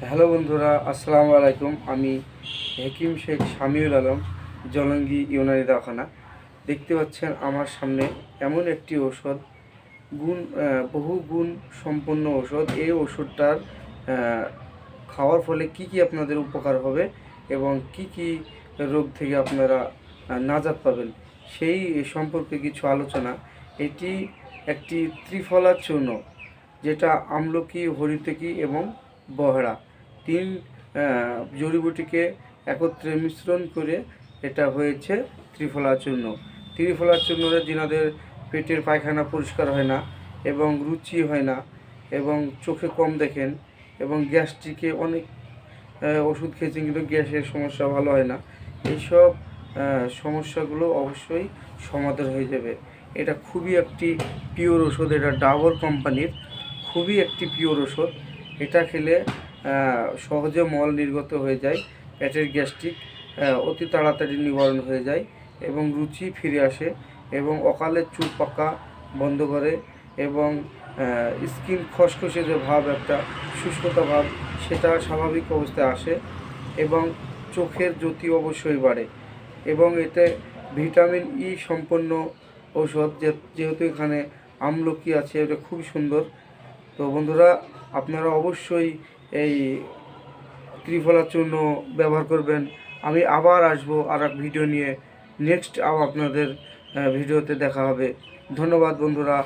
Hello বন্ধুরা, আসসালামু আলাইকুম। আমি হাকিম শেখ শামিউল আলম, জলঙ্গি ইউনানি দওয়াখানা। দেখতে পাচ্ছেন আমার সামনে এমন একটি ঔষধ, বহু গুণ সম্পন্ন ঔষধ। এই ওষুধটার খাওয়ার ফলে কি কি আপনাদের উপকার হবে এবং কি কি রোগ থেকে আপনারা নাজাত পাবেন, সেই সম্পর্কে কিছু আলোচনা। এটি একটি ত্রিফলা চূর্ণ, যেটা আমলকি, হরিতকি এবং বহড়া তিন জড়িবুটিকে একত্রে মিশ্রণ করে এটা হয়েছে ত্রিফলা চূর্ণ। ত্রিফলা চূর্ণরে যিনাদের পেটের পায়খানা পরিষ্কার হয় না এবং রুচি হয় না এবং চোখে কম দেখেন এবং গ্যাস্ট্রিকে অনেক ওষুধ খেয়েছেন কিন্তু গ্যাসের সমস্যা ভালো হয় না, এইসব সমস্যাগুলো অবশ্যই সমাধান হয়ে যাবে। এটা খুবই একটি পিওর ওষুধ, এটা ডাবর কোম্পানির খুবই একটি পিওর ওষুধ। এটা খেলে সহজে মল নির্গত হয়ে যায়, পেটের গ্যাস্ট্রিক অতি তাড়াতাড়ি নিবারণ হয়ে যায় এবং রুচি ফিরে আসে এবং অকালে চুল পাকা বন্ধ করে এবং স্কিন খসখসে যে ভাব, একটা শুষ্কতা ভাব, সেটা স্বাভাবিক অবস্থায় আসে এবং চোখের জ্যোতি অবশ্যই বাড়ে এবং এতে ভিটামিন ই সম্পন্ন ঔষধ। যেহেতু এখানে আমলকি আছে, এটা খুব সুন্দর। তো বন্ধুরা, আপনারা অবশ্যই এই ত্রিফলা চূর্ণ ব্যবহার করবেন। আমি আবার আসবো আর এক ভিডিও নিয়ে। নেক্সট আপনাদের ভিডিওতে দেখা হবে। ধন্যবাদ বন্ধুরা।